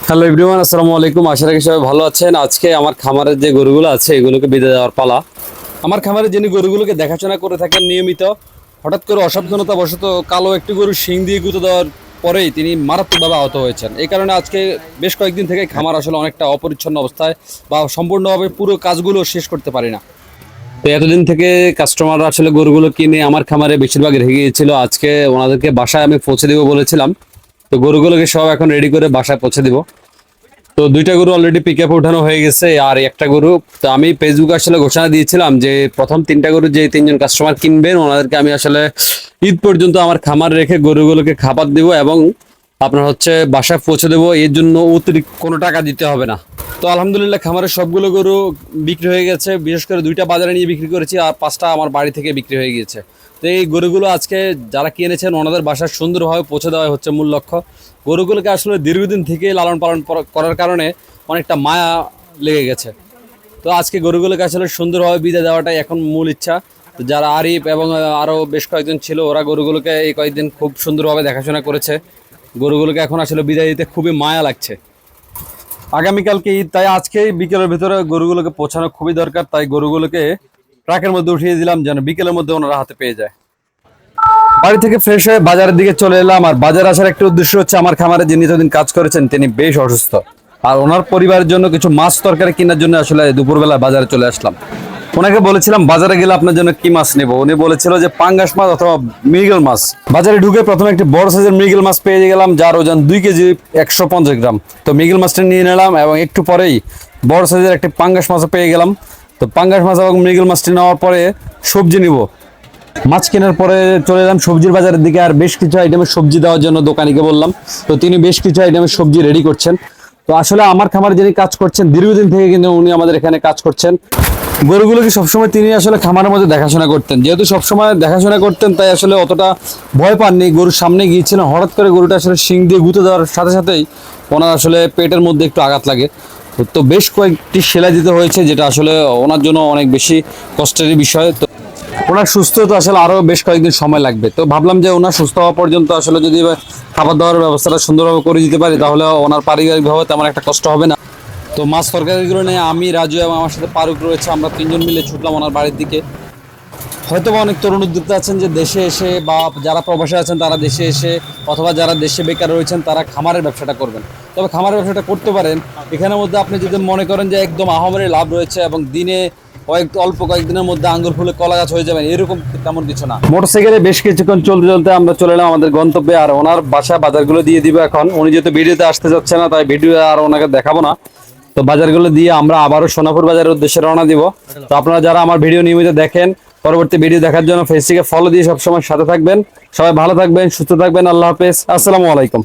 Hello everyone, আসসালামু আলাইকুম। আশা রাখি সবাই ভালো আছেন। আজকে আমার খামারের যে গরুগুলো আছে এগুলোকে বিদায় দেওয়ার পালা। আমার খামারে যিনি গরুগুলোকে দেখাশোনা করে থাকেন নিয়মিত, হঠাৎ করে অসাবধানতাবশত কালো একটি গরু শিং দিয়ে গুঁতো দেওয়ার পরেই তিনি মারাত্মকভাবে আহত হয়েছেন। এই কারণে আজকে বেশ কয়েকদিন থেকে খামার আসলে অনেকটা অপরিচ্ছন্ন অবস্থায় বা সম্পূর্ণভাবে পুরো কাজগুলো শেষ করতে পারি না। তো এতদিন থেকে কাস্টমাররা আসলে গরুগুলো কিনে আমার খামারে বেশিরভাগ রেখে গিয়েছিল। আজকে ওনাদেরকে বাসায় আমি পৌঁছে দেবো বলেছিলাম। তো গরুগুলোকে সব এখন রেডি করে বাসায় পৌঁছে দিব। তো দুইটা গরু অলরেডি পিক আপ উঠানো হয়ে গেছে, আর একটা গরু তো আমি ফেসবুকে আসলে ঘোষণা দিয়েছিলাম যে প্রথম তিনটা গরু যে তিনজন কাস্টমার কিনবেন ওনাদেরকে আমি আসলে ঈদ পর্যন্ত আমার খামার রেখে গরুগুলোকে খাবার দিব এবং আপনার হচ্ছে বাসায় পৌঁছে দেবো। এর জন্য অতিরিক্ত কোনো টাকা দিতে হবে না। তো আলহামদুলিল্লাহ খামারের সবগুলো গরু বিক্রি হয়ে গেছে। বিশেষ করে দুইটা বাজারে নিয়ে বিক্রি করেছি আর পাঁচটা আমার বাড়ি থেকে বিক্রি হয়ে গিয়েছে। তো এই গরুগুলো আজকে যারা কিনেছেন ওনাদের বাসায় সুন্দরভাবে পৌঁছে দেওয়া হচ্ছে মূল লক্ষ্য। গরুগুলোকে আসলে দীর্ঘদিন থেকে লালন পালন করার কারণে অনেকটা মায়া লেগে গেছে। তো আজকে গরুগুলোকে আসলে সুন্দরভাবে বিদায় দেওয়াটাই এখন মূল ইচ্ছা। তো যারা আরিফ এবং আরও বেশ কয়েকজন ছিল ওরা গরুগুলোকে এই কয়েকদিন খুব সুন্দরভাবে দেখাশোনা করেছে। গরুগুলোকে এখন আসলে বিদায় দিতে খুবই মায়া লাগছে। আগামীকালকে ঈদ, তাই আজকেই বিকেলের ভিতরে গরুগুলোকে পৌঁছানো খুবই দরকার। তাই গরুগুলোকে ট্রাকের মধ্যে উঠিয়ে দিলাম যেন বিকেলের মধ্যে ওনারা হাতে পেয়ে যায়। বাড়ি থেকে ফ্রেশ হয়ে বাজারের দিকে চলে এলাম। আর বাজার আসার একটা উদ্দেশ্য হচ্ছে আমার খামারে যিনি যতদিন কাজ করেছেন তিনি বেশ অসুস্থ, আর ওনার পরিবারের জন্য কিছু মাছ তরকারি কেনার জন্য আসলে দুপুরবেলা বাজারে চলে আসলাম। ওনাকে বলেছিলাম বাজারে গেলে আপনার জন্য কি মাছ নেব। উনি বলেছিল যে পাঙ্গাস মাছ অথবা মৃগেল মাছ। বাজারে ঢুকে প্রথমে একটি বড় সাইজের মৃগেল মাছ পেয়ে গেলাম, যার ওজন 2 কেজি 150 গ্রাম। তো মৃগেল মাছটা নিয়ে নিলাম এবং একটু পরেই বড় সাইজের একটি পাঙ্গাস মাছও পেয়ে গেলাম। তো পাঙ্গাস মাছ এবং মৃগেল মাছটি নেওয়ার পরে সবজি নিব। মাছ কেনার পরে চলে এলাম সবজির বাজারের দিকে। আর বেশ কিছু আইটেমের সবজি দেওয়ার জন্য দোকানিকে বললাম। তো তিনি বেশ কিছু আইটেমের সবজি রেডি করছেন। তো আসলে আমার খামারে যিনি কাজ করছেন দীর্ঘদিন থেকে কিন্তু উনি আমাদের এখানে কাজ করছেন। গরুগুলোকে সবসময় তিনি আসলে খামারের মধ্যে দেখাশোনা করতেন। যেহেতু সবসময় দেখাশোনা করতেন তাই আসলে অতটা ভয় পাননি। গরুর সামনে গিয়েছিলেন, হঠাৎ করে গরুটা আসলে শিং দিয়ে গুঁতো দেওয়ার সাথে সাথেই ওনার আসলে পেটের মধ্যে একটু আঘাত লাগে। তো বেশ কয়েকটি সেলাই দিতে হয়েছে, যেটা আসলে ওনার জন্য অনেক বেশি কষ্টের বিষয়। তো ওনার সুস্থ হতে আসলে আরও বেশ কয়েকদিন সময় লাগবে। তো ভাবলাম যে ওনার সুস্থ হওয়া পর্যন্ত আসলে যদি খাবার দাবার ব্যবস্থাটা সুন্দরভাবে করে দিতে পারি তাহলে ওনার পারিবারিকভাবে তেমন একটা কষ্ট হবে না। তো মাছ তরকারিগুলো নিয়ে আমি, রাজু এবং আমার সাথে পারুক রয়েছে, আমরা তিনজন মিলে ছুটলাম ওনার বাড়ির দিকে। হয়তো বা অনেক তরুণ উদ্যোক্তা আছেন যে দেশে এসে বা যারা প্রবাসে আছেন তারা দেশে এসে অথবা যারা দেশে বেকার রয়েছেন তারা খামারের ব্যবসাটা করবেন। তবে খামারের ব্যবসাটা করতে পারেন। এখানের মধ্যে আপনি যদি মনে করেন যে একদম আহামরি লাভ রয়েছে এবং দিনে অল্প কয়েকদিনের মধ্যে আঙ্গুর ফুলে কলা গাছ হয়ে যাবেন, এরকম তেমন কিছু না। মোটরসাইকেলে বেশ কিছুক্ষণ চলতে চলতে আমরা চলে এলাম আমাদের গন্তব্যে। আর ওনার বাসা বাজারগুলো দিয়ে দিব এখন। উনি যেহেতু ভিডিওতে আসতে যাচ্ছে না তাই ভিডিও আর ওনাকে দেখাবো না। তো বাজারগুলো দিয়ে আমরা আবারও সোনাপুর বাজারের উদ্দেশ্যে রওনা দিব। তো আপনারা যারা আমার ভিডিও নিয়মিত দেখেন, পরবর্তী ভিডিও দেখার জন্য ফেসবুকে ফলো দিয়ে সবসময় সাথে থাকবেন। সবাই ভালো থাকবেন, সুস্থ থাকবেন। আল্লাহ হাফেজ, আসসালামু আলাইকুম।